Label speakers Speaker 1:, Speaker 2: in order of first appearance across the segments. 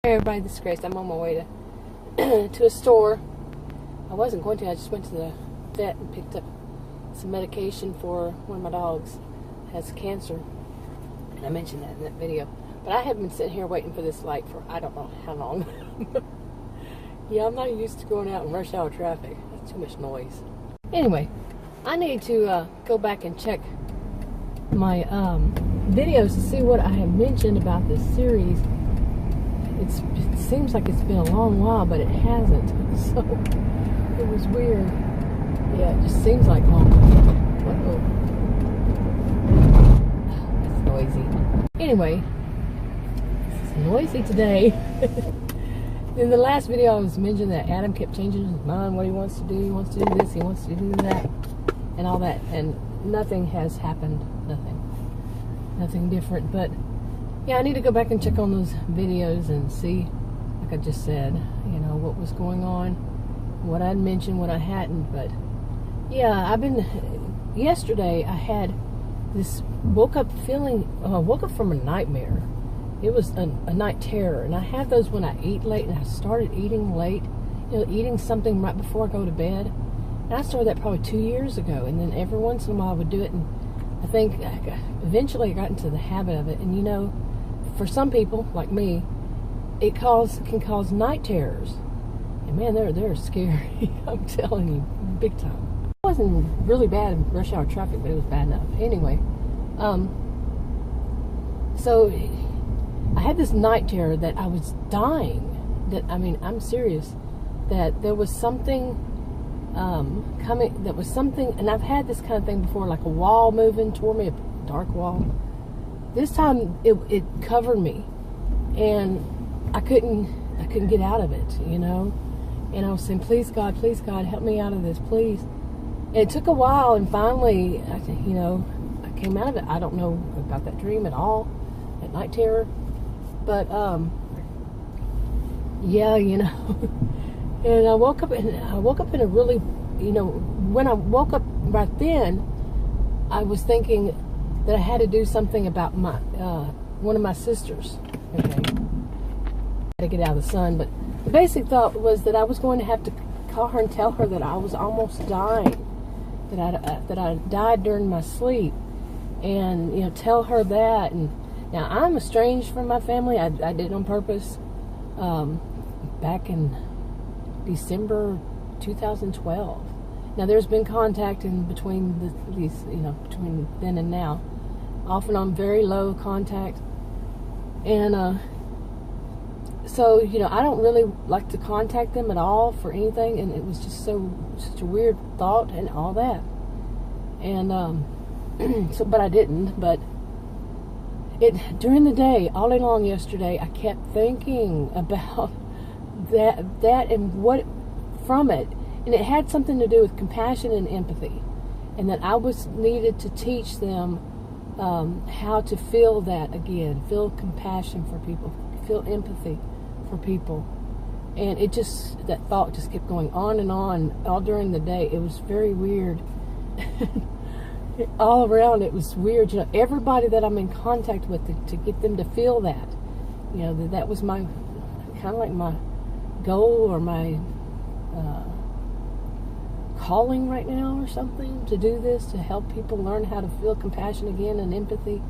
Speaker 1: Hey everybody, this is Grace. I'm on my way to a store. I wasn't going to. I just went to the vet and picked up some medication for one of my dogs. It has cancer. And I mentioned that in that video. But I have been sitting here waiting for this light for I don't know how long. Yeah, I'm not used to going out in rush hour traffic. That's too much noise. Anyway, I need to go back and check my videos to see what I have mentioned about this series. It seems like it's been a long while, but it hasn't. So it was weird. Yeah, it just seems like long. That's noisy. Anyway, it's noisy today. In the last video, I was mentioning that Adam kept changing his mind, what he wants to do. He wants to do this, he wants to do that, and all that. And nothing has happened. Nothing different. But yeah, I need to go back and check on those videos and see, like I just said, you know, what was going on, what I'd mentioned, what I hadn't. But yeah, yesterday I had this, woke up from a nightmare. It was a night terror, and I have those when I eat late, and I started eating late, you know, eating something right before I go to bed. And I started that probably 2 years ago, and then every once in a while I would do it, and I think eventually I got into the habit of it. And you know, for some people like me, it can cause night terrors, and man, they're scary. I'm telling you, big time. It wasn't really bad in rush hour traffic, but it was bad enough. Anyway, so I had this night terror that I was dying. That, I mean, I'm serious. That there was something coming. That was something, and I've had this kind of thing before, like a wall moving toward me, a dark wall. This time it covered me, and I couldn't get out of it, you know. And I was saying, please God, help me out of this, please. And it took a while, and finally, you know, I came out of it. I don't know about that dream at all, that night terror, but yeah, you know. And I woke up in a really, you know, when I woke up right then, I was thinking that I had to do something about my one of my sisters. Okay, I had to get out of the sun, but the basic thought was that I was going to have to call her and tell her that I was almost dying, that I died during my sleep, and you know, tell her that. And now I'm estranged from my family. I did it on purpose. Back in December 2012. Now there's been contact in between these, you know, between then and now, off and on, very low contact. And so, you know, I don't really like to contact them at all for anything, and it was just such a weird thought and all that. And so, but I didn't. But during the day, all day long yesterday, I kept thinking about that and what from it, and it had something to do with compassion and empathy, and that I needed to teach them how to feel that again, feel compassion for people, feel empathy for people. And that thought just kept going on and on all during the day. It was very weird. All around it was weird, you know, everybody that I'm in contact with, to get them to feel that, you know, that was my kind of like my goal, or my calling right now or something, to do this, to help people learn how to feel compassion again and empathy.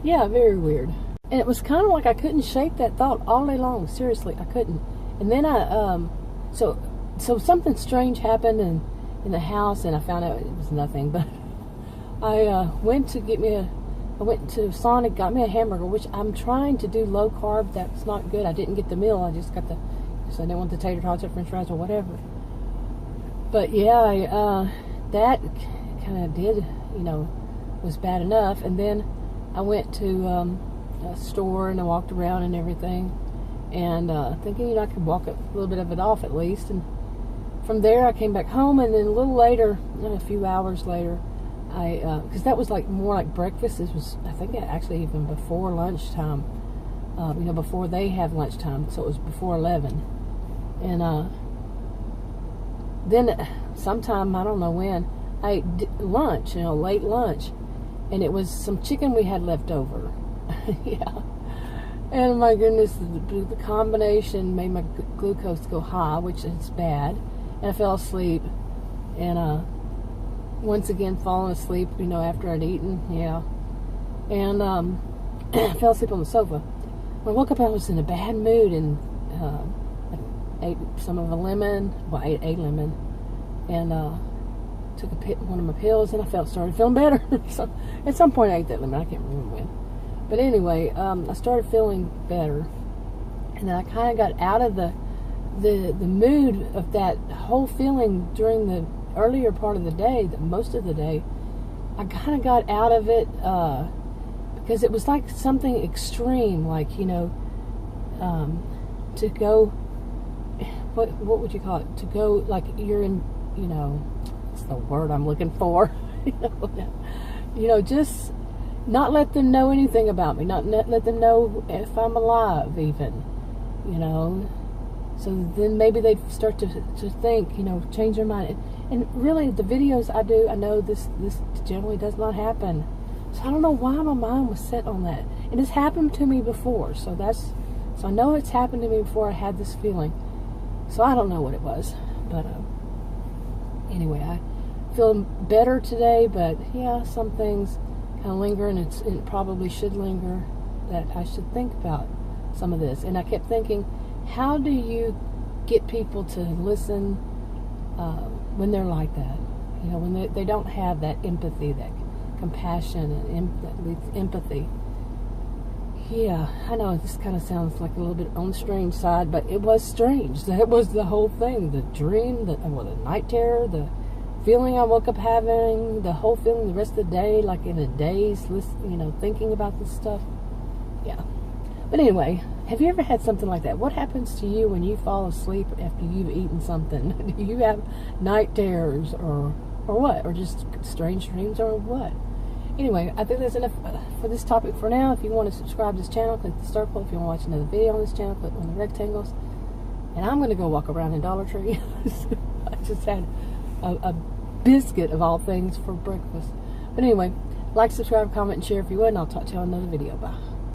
Speaker 1: Yeah, very weird. And it was kind of like I couldn't shake that thought all day long. Seriously, I couldn't. And then so something strange happened in the house, and I found out it was nothing. But I went to Sonic, got me a hamburger, which I'm trying to do low carb. That's not good. I didn't get the meal. I just got so I didn't want the tater tots or french fries or whatever. But yeah, that kind of did, you know, was bad enough. And then I went to a store, and I walked around and everything, and thinking, you know, I could walk a little bit of it off at least. And from there I came back home, and then a little later, a few hours later, because that was like more like breakfast. This was, I think, actually even before lunchtime, you know, before they have lunchtime, so it was before 11. And then sometime, I don't know when, I ate lunch, you know, late lunch, and it was some chicken we had left over. Yeah. And my goodness, the combination made my glucose go high, which is bad. And I fell asleep. And once again, falling asleep, you know, after I'd eaten, yeah. And I fell asleep on the sofa. When I woke up, I was in a bad mood, and I ate some of a lemon. Well, I ate a lemon, and took one of my pills, and I started feeling better. So at some point, I ate that lemon. I can't remember when. But anyway, I started feeling better, and then I kind of got out of the mood of that whole feeling during the earlier part of the day, most of the day. I kind of got out of it because it was like something extreme, like, you know, to go, what would you call it? To go, like, you're in, you know, what's the word I'm looking for? You know, just not let them know anything about me, not let them know if I'm alive, even, you know. So then maybe they'd start to think, you know, change their mind. And really, the videos I do, I know this generally does not happen. So I don't know why my mind was set on that. And it's happened to me before, so I know it's happened to me before I had this feeling. So I don't know what it was, but anyway, I feel better today. But yeah, some things kind of linger, and it probably should linger. That I should think about some of this. And I kept thinking, how do you get people to listen when they're like that? You know, when they don't have that empathy, that compassion, and empathy. Yeah, I know this kind of sounds like a little bit on the strange side, but it was strange. That was the whole thing. The dream, the night terror, the feeling I woke up having, the whole feeling the rest of the day, like in a daze, you know, thinking about this stuff. Yeah. But anyway, have you ever had something like that? What happens to you when you fall asleep after you've eaten something? Do you have night terrors or what? Or just strange dreams or what? Anyway, I think that's enough for this topic for now. If you want to subscribe to this channel, click the circle. If you want to watch another video on this channel, click on the rectangles. And I'm going to go walk around in Dollar Tree. I just had a biscuit of all things for breakfast. But anyway, like, subscribe, comment, and share if you would, and I'll talk to you on another video. Bye.